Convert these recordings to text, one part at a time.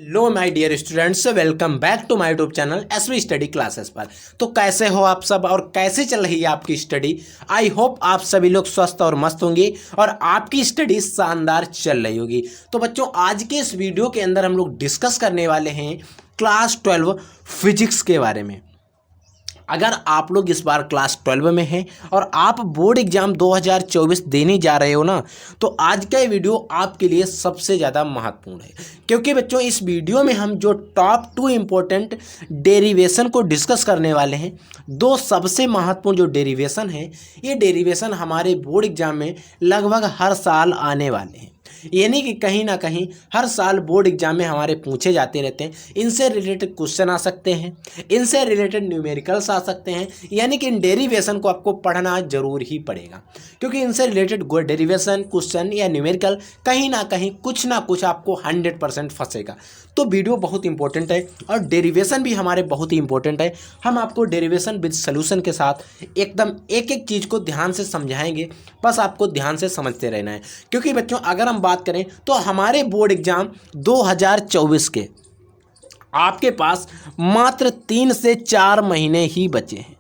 Hello my dear students, welcome back to my YouTube channel SV study classes पर। तो कैसे हो आप सब और कैसे चल रही है आपकी स्टडी। आई होप आप सभी लोग स्वस्थ और मस्त होंगे और आपकी स्टडी शानदार चल रही होगी। तो बच्चों, आज के इस वीडियो के अंदर हम लोग डिस्कस करने वाले हैं क्लास 12 फिजिक्स के बारे में। अगर आप लोग इस बार क्लास 12 में हैं और आप बोर्ड एग्जाम 2024 देने जा रहे हो ना, तो आज का ये वीडियो आपके लिए सबसे ज़्यादा महत्वपूर्ण है, क्योंकि बच्चों इस वीडियो में हम जो टॉप 2 इम्पोर्टेंट डेरिवेशन को डिस्कस करने वाले हैं। दो सबसे महत्वपूर्ण जो डेरिवेशन है, ये डेरिवेशन हमारे बोर्ड एग्जाम में लगभग हर साल आने वाले हैं, यानी कि कहीं ना कहीं हर साल बोर्ड एग्जाम में हमारे पूछे जाते रहते हैं। इनसे रिलेटेड क्वेश्चन आ सकते हैं, इनसे रिलेटेड न्यूमेरिकल्स आ सकते हैं, यानी कि इन डेरिवेशन को आपको पढ़ना जरूर ही पड़ेगा, क्योंकि इनसे रिलेटेड डेरिवेशन क्वेश्चन या न्यूमेरिकल कहीं ना कुछ आपको 100% फंसेगा। तो वीडियो बहुत इंपॉर्टेंट है और डेरिवेशन भी हमारे बहुत ही इंपॉर्टेंट है। हम आपको डेरिवेशन विद सॉल्यूशन के साथ एकदम एक एक चीज़ को ध्यान से समझाएंगे, बस आपको ध्यान से समझते रहना है। क्योंकि बच्चों अगर हम बात करें तो हमारे बोर्ड एग्जाम 2024 के आपके पास मात्र 3 से 4 महीने ही बचे हैं।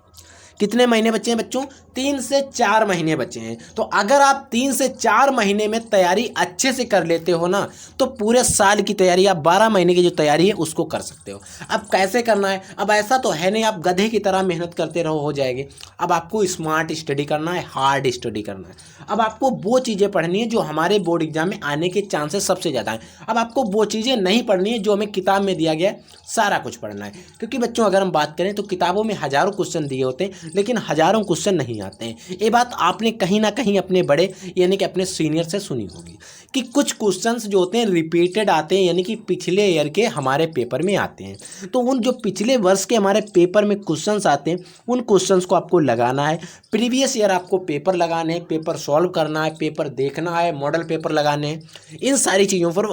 कितने महीने बचे हैं बच्चों? 3 से 4 महीने बचे हैं। तो अगर आप 3 से 4 महीने में तैयारी अच्छे से कर लेते हो ना, तो पूरे साल की तैयारी, आप 12 महीने की जो तैयारी है उसको कर सकते हो। अब कैसे करना है? अब ऐसा तो है नहीं आप गधे की तरह मेहनत करते रहो हो जाएगी। अब आपको स्मार्ट स्टडी करना है, हार्ड स्टडी करना है। अब आपको वो चीज़ें पढ़नी है जो हमारे बोर्ड एग्जाम में आने के चांसेस सबसे ज़्यादा हैं। अब आपको वो चीज़ें नहीं पढ़नी है जो हमें किताब में दिया गया है, सारा कुछ पढ़ना है। क्योंकि बच्चों अगर हम बात करें तो किताबों में हज़ारों क्वेश्चन दिए होते हैं, लेकिन हज़ारों क्वेश्चन नहीं आते हैं। ये बात आपने कहीं ना कहीं अपने बड़े यानी कि अपने सीनियर से सुनी होगी कि कुछ क्वेश्चंस जो होते हैं रिपीटेड आते हैं, यानी कि पिछले ईयर के हमारे पेपर में आते हैं। तो उन जो पिछले वर्ष के हमारे पेपर में क्वेश्चंस आते हैं, उन क्वेश्चंस को आपको लगाना है। प्रीवियस ईयर आपको पेपर लगाने हैं, पेपर सॉल्व करना है, पेपर देखना है, मॉडल पेपर लगाने हैं। इन सारी चीज़ों पर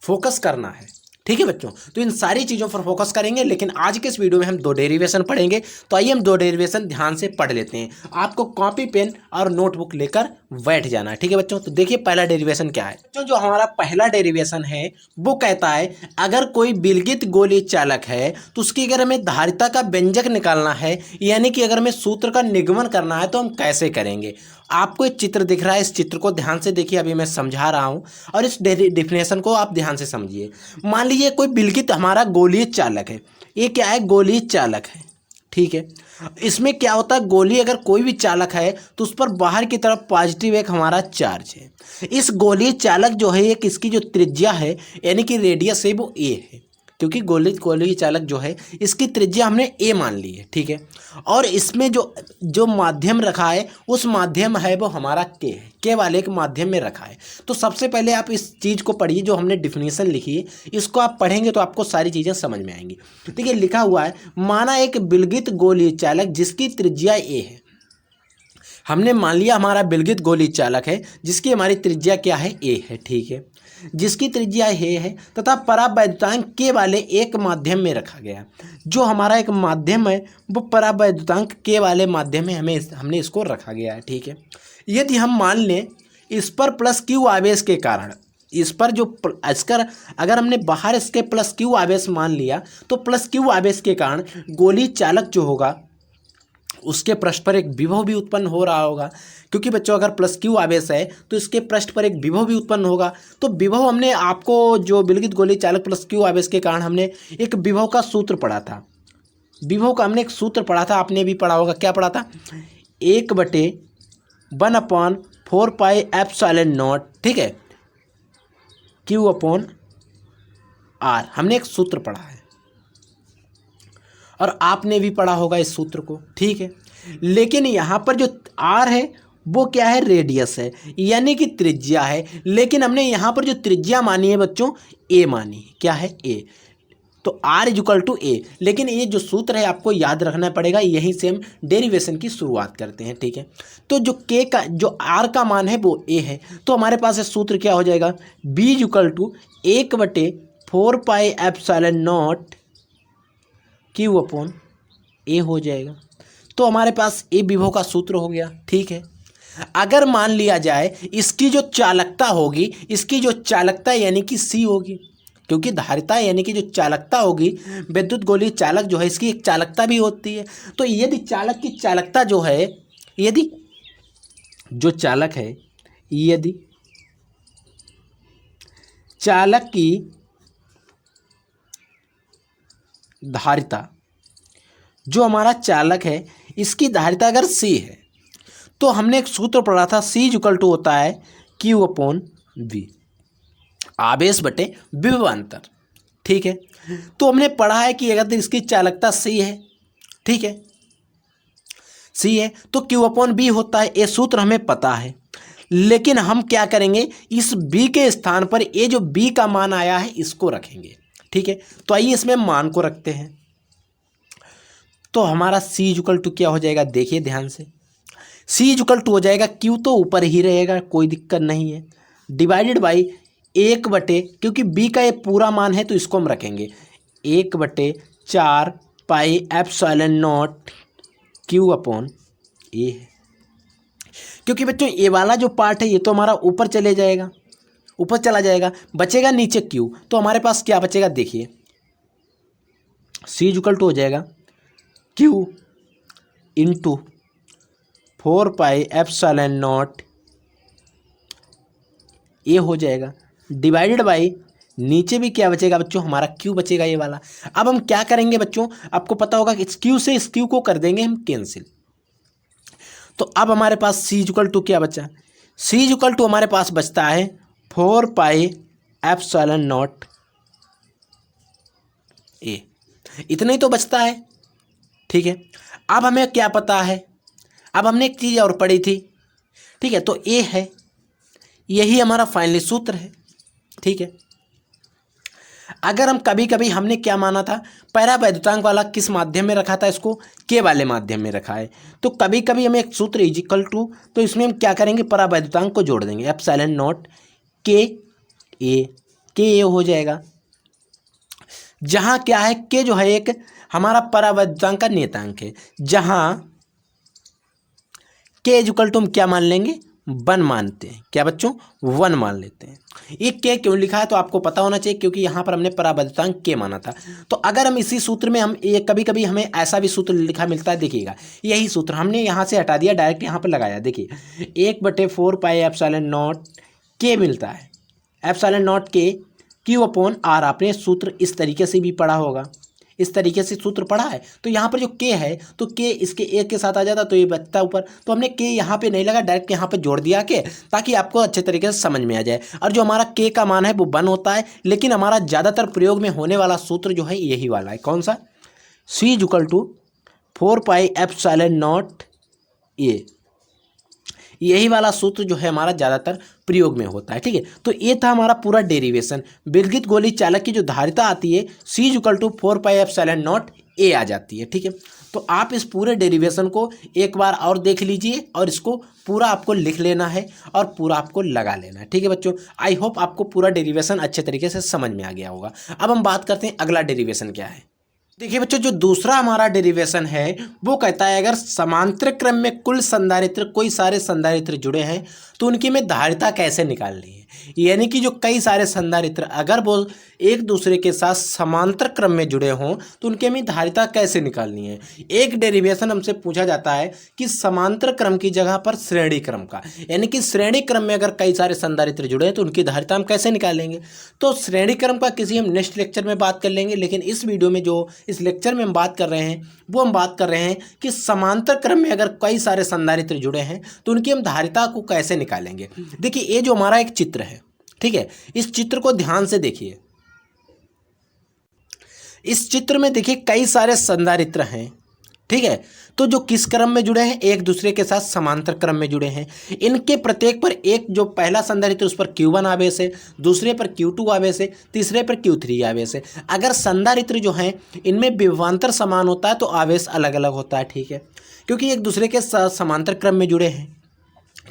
फोकस करना है, ठीक है बच्चों। तो इन सारी चीज़ों पर फोकस करेंगे, लेकिन आज के इस वीडियो में हम 2 डेरिवेशन पढ़ेंगे। तो आइए हम 2 डेरिवेशन ध्यान से पढ़ लेते हैं। आपको कॉपी पेन और नोटबुक लेकर बैठ जाना है, ठीक है बच्चों। तो देखिए पहला डेरिवेशन क्या है। जो हमारा पहला डेरिवेशन है वो कहता है, अगर कोई विलगित गोली चालक है तो उसकी अगर हमें धारिता का व्यंजक निकालना है, यानी कि अगर हमें सूत्र का निगमन करना है, तो हम कैसे करेंगे। आपको एक चित्र दिख रहा है, इस चित्र को ध्यान से देखिए, अभी मैं समझा रहा हूँ और इस डेफिनेशन को आप ध्यान से समझिए। मान लीजिए कोई विलगित हमारा गोलीय चालक है। ये क्या है? गोलीय चालक है, ठीक है। इसमें क्या होता है, गोली अगर कोई भी चालक है तो उस पर बाहर की तरफ पॉजिटिव एक हमारा चार्ज है। इस गोलीय चालक जो है, एक इसकी जो त्रिज्या है यानी कि रेडियस है वो ए है, क्योंकि गोलीय चालक जो है इसकी त्रिज्या हमने ए मान ली है, ठीक है। और इसमें जो माध्यम रखा है उस माध्यम है वो हमारा के है, के वाले एक माध्यम में रखा है। तो सबसे पहले आप इस चीज़ को पढ़िए, जो हमने डिफिनीशन लिखी है इसको आप पढ़ेंगे तो आपको सारी चीज़ें समझ में आएंगी। ठीक है, लिखा हुआ है, माना एक विलगित गोलीय चालक जिसकी त्रिज्या ए है। हमने मान लिया हमारा विलगित गोलीय चालक है जिसकी हमारी त्रिज्या क्या है? ए है, ठीक है। जिसकी त्रिज्या ए है तथा परावैद्युतांक के वाले एक माध्यम में रखा गया। जो हमारा एक माध्यम है वो परावैद्युतांक के वाले माध्यम में हमने इसको रखा गया है, ठीक है। यदि हम मान लें इस पर प्लस क्यू आवेश के कारण, इस पर जो इसका अगर हमने बाहर इसके प्लस क्यू आवेश मान लिया, तो प्लस क्यू आवेश के कारण गोलीय चालक जो होगा उसके पृष्ठ पर एक विभव भी उत्पन्न हो रहा होगा। क्योंकि बच्चों अगर प्लस क्यू आवेश है तो इसके पृष्ठ पर एक विभव भी उत्पन्न होगा। तो विभव हमने आपको जो विलगित गोलीय चालक प्लस क्यू आवेश के कारण हमने एक विभव का सूत्र पढ़ा था। विभव का हमने एक सूत्र पढ़ा था, आपने भी पढ़ा होगा। क्या पढ़ा था? 1/1/4 पाई एप्सिलॉन नॉट, ठीक है, क्यू अपॉन आर। हमने एक सूत्र पढ़ा है और आपने भी पढ़ा होगा इस सूत्र को, ठीक है। लेकिन यहाँ पर जो आर है वो क्या है? रेडियस है, यानी कि त्रिज्या है। लेकिन हमने यहाँ पर जो त्रिज्या मानी है बच्चों, ए मानी है। क्या है? ए। तो आर इक्वल टू ए। लेकिन ये जो सूत्र है आपको याद रखना पड़ेगा, यहीं से हम डेरिवेशन की शुरुआत करते हैं, ठीक है। तो जो के का जो आर का मान है वो ए है, तो हमारे पास ये सूत्र क्या हो जाएगा? B equal to 1/4 pi epsilon naught Q upon A हो जाएगा। तो हमारे पास ए विभव का सूत्र हो गया, ठीक है। अगर मान लिया जाए इसकी जो चालकता होगी, इसकी जो चालकता यानी कि सी होगी, क्योंकि धारिता यानी कि जो चालकता होगी, विद्युत गोलीय चालक जो है इसकी एक चालकता भी होती है। तो यदि चालक की चालकता जो है, यदि जो चालक है, यदि चालक की धारिता, जो हमारा चालक है इसकी धारिता अगर C है, तो हमने एक सूत्र पढ़ा था C इक्वल टू होता है Q/V, आवेश बटे विभवांतर। ठीक है, तो हमने पढ़ा है कि अगर इसकी चालकता C है, ठीक है, C है तो Q/V होता है। ये सूत्र हमें पता है, लेकिन हम क्या करेंगे, इस B के स्थान पर ये जो B का मान आया है इसको रखेंगे। ठीक है, तो आइए इसमें मान को रखते हैं। तो हमारा C इक्वल टू क्या हो जाएगा, देखिए ध्यान से, C इक्वल टू हो जाएगा, Q तो ऊपर ही रहेगा, कोई दिक्कत नहीं है, डिवाइडेड बाई 1/, क्योंकि B का ये पूरा मान है तो इसको हम रखेंगे 1/4 पाई एप्सिलॉन नॉट Q/A है। क्योंकि बच्चों ये वाला जो पार्ट है ये तो हमारा ऊपर चले जाएगा, ऊपर चला जाएगा, बचेगा नीचे Q। तो हमारे पास क्या बचेगा, देखिए C इक्वल टू हो जाएगा Q into 4 pi epsilon not ये हो जाएगा, डिवाइडेड बाई नीचे भी क्या बचेगा बच्चों, हमारा Q बचेगा ये वाला। अब हम क्या करेंगे बच्चों, आपको पता होगा कि इस Q से इस Q को कर देंगे हम कैंसिल। तो अब हमारे पास C इक्वल टू क्या बचा, C इक्वल टू हमारे पास बचता है 4 पाई एप्सिलॉन नॉट A, इतना ही तो बचता है। ठीक है, अब हमें क्या पता है, अब हमने एक चीज़ और पढ़ी थी। ठीक है, तो A है, यही हमारा फाइनली सूत्र है। ठीक है, अगर हम कभी कभी हमने क्या माना था, परावैद्युतांक वाला किस माध्यम में रखा था, इसको K वाले माध्यम में रखा है। तो कभी कभी हमें एक सूत्र इज इक्वल टू, तो इसमें हम क्या करेंगे, परावैद्युतांक को जोड़ देंगे, एप्सिलॉन नॉट K हो जाएगा, जहाँ क्या है K जो है एक हमारा परावैद्युतांक का नियतांक है, जहाँ K इक्वल टू हम क्या मान लेंगे, 1 मानते हैं। क्या बच्चों, 1 मान लेते हैं। ये K क्यों लिखा है तो आपको पता होना चाहिए, क्योंकि यहाँ पर हमने परावैद्युतांक K माना था। तो अगर हम इसी सूत्र में हम ये कभी कभी हमें ऐसा भी सूत्र लिखा मिलता है, देखिएगा यही सूत्र हमने यहाँ से हटा दिया, डायरेक्ट यहाँ पर लगाया। देखिए 1/4 पाई एप्सिलॉन नॉट K मिलता है, एप्सिलॉन नॉट Q/R। आपने सूत्र इस तरीके से भी पढ़ा होगा, इस तरीके से सूत्र पढ़ा है। तो यहाँ पर जो K है तो K इसके एक के साथ आ जाता तो ये बचता ऊपर, तो हमने K यहाँ पे नहीं लगा, डायरेक्ट यहाँ पे जोड़ दिया के, ताकि आपको अच्छे तरीके से समझ में आ जाए। और जो हमारा K का मान है वो 1 होता है, लेकिन हमारा ज़्यादातर प्रयोग में होने वाला सूत्र जो है यही वाला है। कौन सा, C equal to 4 pi epsilon not A, यही वाला सूत्र जो है हमारा ज़्यादातर प्रयोग में होता है। ठीक है, तो ये था हमारा पूरा डेरिवेशन। विद्युत गोलीय चालक की जो धारिता आती है C equal to 4 pi epsilon not A आ जाती है। ठीक है, तो आप इस पूरे डेरिवेशन को एक बार और देख लीजिए और इसको पूरा आपको लिख लेना है और पूरा आपको लगा लेना है। ठीक है बच्चों, आई होप आपको पूरा डेरिवेशन अच्छे तरीके से समझ में आ गया होगा। अब हम बात करते हैं अगला डेरिवेशन क्या है। देखिए बच्चों, जो दूसरा हमारा डेरिवेशन है वो कहता है, अगर समांतर क्रम में कुल संधारित्र, कोई सारे संधारित्र जुड़े हैं तो उनकी में धारिता कैसे निकालनी है। यानी कि जो कई सारे संधारित्र अगर वो एक दूसरे के साथ समांतर क्रम में जुड़े हों तो उनके में धारिता कैसे निकालनी है। एक डेरिवेशन हमसे पूछा जाता है कि समांतर क्रम की जगह पर श्रेणी क्रम का, यानी कि श्रेणी क्रम में अगर कई सारे संधारित्र जुड़े हैं तो उनकी धारिता हम कैसे निकालेंगे। तो श्रेणी क्रम का किसी हम नेक्स्ट लेक्चर में बात कर लेंगे, लेकिन इस वीडियो में जो इस लेक्चर में हम बात कर रहे हैं वो हम बात कर रहे हैं कि समांतर क्रम में अगर कई सारे संधारित्र जुड़े हैं तो उनकी हम धारिता को कैसे निकालेंगे। देखिए ये जो हमारा एक चित्र है, ठीक है, इस चित्र को ध्यान से देखिए। इस चित्र में देखिए कई सारे संधारित्र हैं, ठीक है, तो जो किस क्रम में जुड़े हैं, एक दूसरे के साथ समांतर क्रम में जुड़े हैं। इनके प्रत्येक पर एक जो पहला संधारित्र उस पर Q1 आवेश है, दूसरे पर Q2 आवेश है, तीसरे पर Q3 आवेश है। अगर संधारित्र जो हैं इनमें विभवांतर समान होता है तो आवेश अलग अलग होता है। ठीक है, क्योंकि एक दूसरे के साथ समांतर क्रम में जुड़े हैं।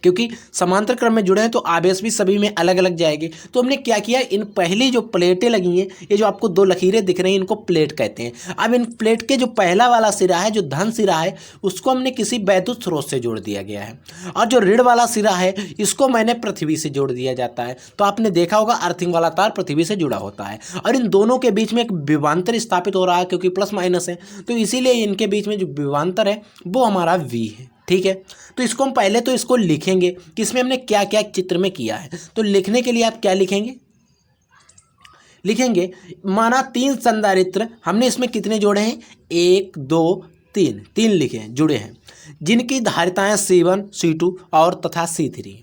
क्योंकि समांतर क्रम में जुड़े हैं तो आवेश भी सभी में अलग अलग जाएंगे। तो हमने क्या किया, इन पहली जो प्लेटें लगी हैं, ये जो आपको दो लकीरें दिख रही हैं, इनको प्लेट कहते हैं। अब इन प्लेट के जो पहला वाला सिरा है, जो धन सिरा है, उसको हमने किसी वैद्युत स्रोत से जोड़ दिया गया है, और जो ऋण वाला सिरा है इसको मैंने पृथ्वी से जोड़ दिया जाता है। तो आपने देखा होगा अर्थिंग वाला तार पृथ्वी से जुड़ा होता है, और इन दोनों के बीच में एक विभवांतर स्थापित हो रहा है, क्योंकि प्लस माइनस है, तो इसीलिए इनके बीच में जो विभवांतर है वो हमारा V है। ठीक है, तो इसको हम पहले तो इसको लिखेंगे कि इसमें हमने क्या क्या चित्र में किया है। तो लिखने के लिए आप क्या लिखेंगे, लिखेंगे माना 3 संधारित्र हमने इसमें कितने जोड़े हैं, 1 2 3, 3 लिखे हैं, जुड़े हैं, जिनकी धारिताएं C1 C2 और तथा C3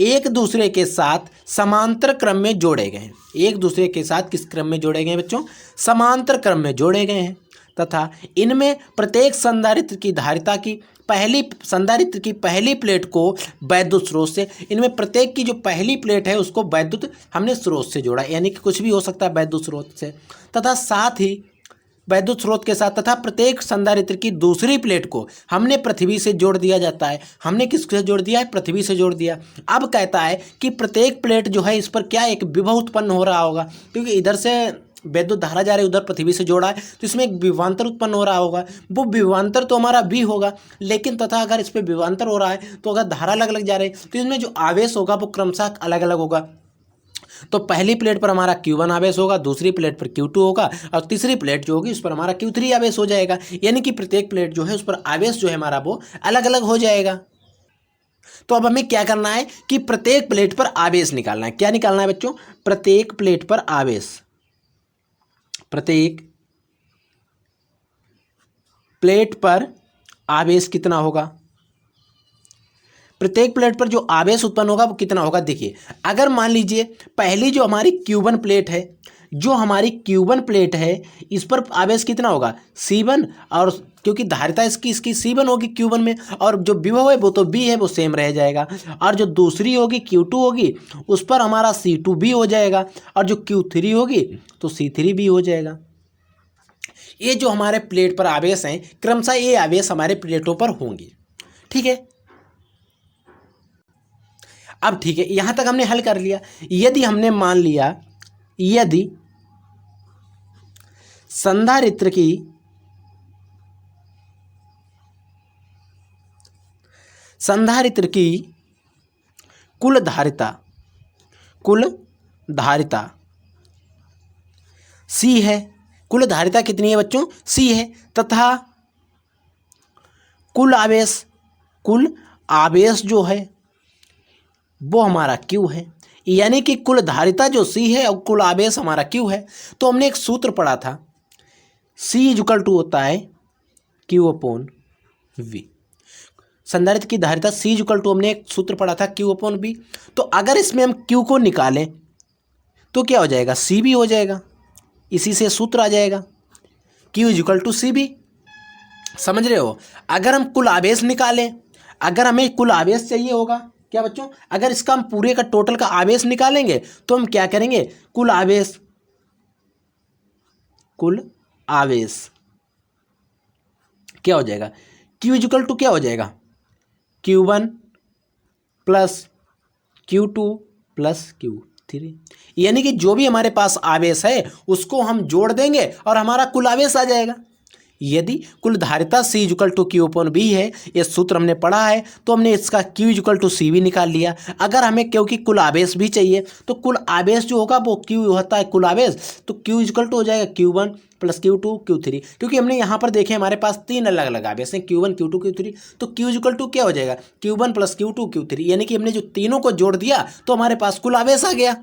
एक दूसरे के साथ समांतर क्रम में जोड़े गए हैं। एक दूसरे के साथ किस क्रम में जोड़े गए हैं बच्चों, समांतर क्रम में जोड़े गए हैं, तथा इनमें प्रत्येक संधारित्र की धारिता की संधारित्र की पहली प्लेट को वैद्युत स्रोत से, इनमें प्रत्येक की जो पहली प्लेट है उसको वैद्युत हमने स्रोत से जोड़ा, यानी कि कुछ भी हो सकता है वैद्युत स्रोत से, तथा साथ ही वैद्युत स्रोत के साथ तथा प्रत्येक संधारित्र की दूसरी प्लेट को हमने पृथ्वी से जोड़ दिया जाता है। हमने किससे जोड़ दिया है, पृथ्वी से जोड़ दिया। अब कहता है कि प्रत्येक प्लेट जो है इस पर क्या एक विभव उत्पन्न हो रहा होगा, क्योंकि इधर से वैद्युत धारा जा रही है, उधर पृथ्वी से जोड़ा है, तो इसमें एक विभवांतर उत्पन्न हो रहा होगा। वो विभवांतर तो हमारा V होगा, लेकिन तथा अगर इस पर विभवांतर हो रहा है तो अगर धारा अलग अलग जा रही है तो इसमें जो आवेश होगा वो क्रमशः अलग अलग होगा। तो पहली प्लेट पर हमारा Q1 आवेश होगा, दूसरी प्लेट पर Q2 होगा, और तीसरी प्लेट जो होगी उस पर हमारा Q3 आवेश हो जाएगा। यानी कि प्रत्येक प्लेट जो है उस पर आवेश जो है हमारा वो अलग अलग हो जाएगा। तो अब हमें क्या करना है कि प्रत्येक प्लेट पर आवेश निकालना है। क्या निकालना है बच्चों, प्रत्येक प्लेट पर आवेश, प्रत्येक प्लेट पर आवेश कितना होगा, प्रत्येक प्लेट पर जो आवेश उत्पन्न होगा वो कितना होगा। देखिए अगर मान लीजिए पहली जो हमारी Q1 प्लेट है, जो हमारी Q1 प्लेट है इस पर आवेश कितना होगा C1, और क्योंकि धारिता इसकी C1 होगी Q1 में, और जो विभव है वो तो B है, वो सेम रह जाएगा, और जो दूसरी होगी Q2 होगी उस पर हमारा C2B हो जाएगा, और जो Q3 होगी तो C3B हो जाएगा। ये जो हमारे प्लेट पर आवेश हैं क्रमशः ये आवेश हमारे प्लेटों पर होंगे। ठीक है, अब ठीक है, यहां तक हमने हल कर लिया। यदि हमने मान लिया यदि संधारित्र की कुल धारिता C है, कुल धारिता कितनी है बच्चों, C है, तथा कुल आवेश जो है वो हमारा Q है, यानी कि कुल धारिता जो C है और कुल आवेश हमारा Q है। तो हमने एक सूत्र पढ़ा था, C= होता है Q/V। संधारित्र की धारिता C= हमने एक सूत्र पढ़ा था Q/V। तो अगर इसमें हम Q को निकालें तो क्या हो जाएगा, C भी हो जाएगा, इसी से सूत्र आ जाएगा Q=CB। समझ रहे हो। अगर हम कुल आवेश निकालें, अगर हमें कुल आवेश चाहिए होगा क्या बच्चों, अगर इसका हम पूरे का टोटल का आवेश निकालेंगे तो हम क्या करेंगे, कुल आवेश क्या हो जाएगा, Q= क्या हो जाएगा, Q1 + Q2 + Q3, यानी कि जो भी हमारे पास आवेश है उसको हम जोड़ देंगे और हमारा कुल आवेश आ जाएगा। यदि कुल धारिता C= Q/V है, ये सूत्र हमने पढ़ा है, तो हमने इसका Q=CV निकाल लिया। अगर हमें क्योंकि कुल आवेश भी चाहिए तो कुल आवेश जो होगा वो Q होता है कुल आवेश, तो Q= हो जाएगा Q1 + Q2 Q3, क्योंकि हमने यहाँ पर देखे हमारे पास 3 अलग अलग आवेश हैं Q1 Q2 Q3, तो Q= क्या हो जाएगा, Q1 + Q2 Q3, यानी कि हमने जो तीनों को जोड़ दिया तो हमारे पास कुल आवेश आ गया।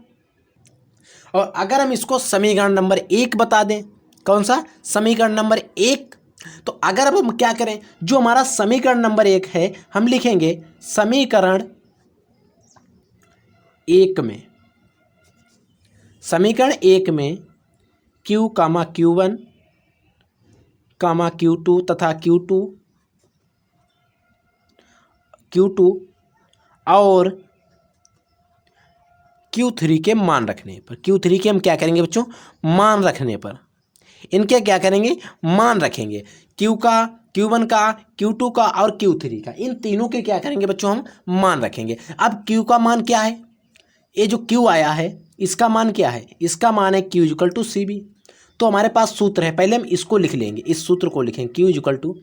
और अगर हम इसको समीकरण नंबर 1 बता दें, कौन सा, समीकरण नंबर 1, तो अगर अब हम क्या करें, जो हमारा समीकरण नंबर 1 है हम लिखेंगे समीकरण 1 में Q, Q1, Q2 तथा Q2 और Q3 के मान रखने पर, Q3 के हम क्या करेंगे बच्चों, मान रखने पर, इनके क्या करेंगे, मान रखेंगे। क्यू का, Q1 का, Q2 का और Q3 का, इन तीनों के क्या करेंगे बच्चों, हम मान रखेंगे। अब Q का मान क्या है, ये जो Q आया है इसका मान क्या है, इसका मान है Q इक्वल टू CB। तो हमारे पास सूत्र है, पहले हम इसको लिख लेंगे, इस सूत्र को लिखेंगे, Q equal to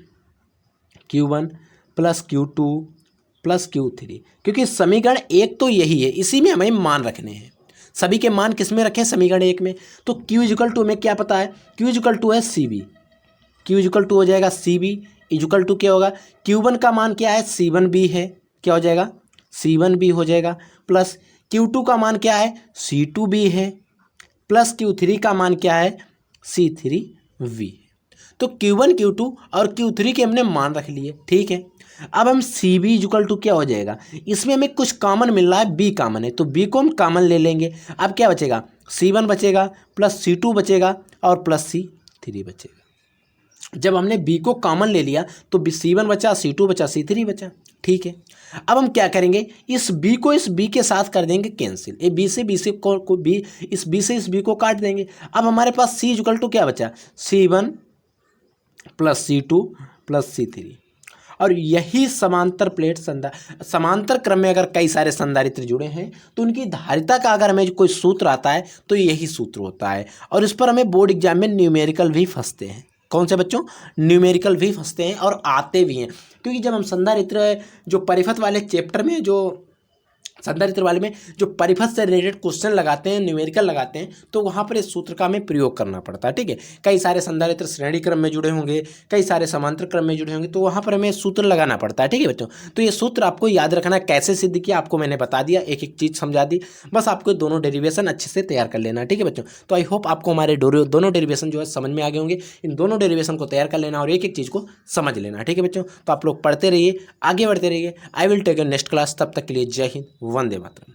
Q1 plus Q2 plus Q3, क्योंकि समीकरण एक तो यही है, इसी में हमें मान रखने हैं। सभी के मान किस में रखें, समीकरण एक में। तो Q इक्वल टू में क्या पता है, Q इक्वल टू है CB, Q इक्वल टू हो जाएगा CB इक्वल टू क्या होगा, Q1 का मान क्या है, C1B है, क्या हो जाएगा, C1B हो जाएगा, प्लस Q2 का मान क्या है, C2B है, प्लस Q3 का मान क्या है, C3V। तो Q1 Q2 और Q3 के हमने मान रख लिए, ठीक है। अब हम CB इक्वल टू क्या हो जाएगा, इसमें हमें कुछ कॉमन मिल रहा है, B कॉमन है, तो B को हम कॉमन ले लेंगे। अब क्या बचेगा, C1 बचेगा प्लस C2 बचेगा और प्लस C3 बचेगा। जब हमने B को कॉमन ले लिया तो C1 बचा, C2 बचा, C3 बचा, ठीक है। अब हम क्या करेंगे, इस B को इस B के साथ कर देंगे कैंसिल, ये B से B से को B, इस B से इस B को काट देंगे। अब हमारे पास C इक्वल टू क्या बचा, C1 plus C2 plus C3। और यही समांतर प्लेट समांतर क्रम में अगर कई सारे संधारित्र जुड़े हैं तो उनकी धारिता का अगर हमें कोई सूत्र आता है तो यही सूत्र होता है। और इस पर हमें बोर्ड एग्जाम में न्यूमेरिकल भी फंसते हैं। कौन से बच्चों, न्यूमेरिकल भी फंसते हैं और आते भी हैं, क्योंकि जब हम संधारित्र जो परिपथ वाले चैप्टर में, जो संधारित्र वाले में जो परिपथ से रिलेटेड क्वेश्चन लगाते हैं, न्यूमेरिकल लगाते हैं, तो वहाँ पर इस सूत्र का हमें प्रयोग करना पड़ता है, ठीक है। कई सारे संधारित्र श्रेणी क्रम में जुड़े होंगे, कई सारे समांतर क्रम में जुड़े होंगे, तो वहाँ पर हमें सूत्र लगाना पड़ता है, ठीक है बच्चों। तो ये सूत्र आपको याद रखना, कैसे सिद्ध किया आपको मैंने बता दिया, एक एक चीज़ समझा दी, बस आपको दोनों डेरिवेशन अच्छे से तैयार कर लेना, ठीक है बच्चों। तो आई होप आपको हमारे दोनों डेरिवेशन जो है समझ में आ गए होंगे। इन दोनों डेरिवेशन को तैयार कर लेना और एक एक चीज़ को समझ लेना, ठीक है बच्चों। तो आप लोग पढ़ते रहिए, आगे बढ़ते रहिए। I will take your next class, तब तक के लिए जय हिंद, वंदे मातरम।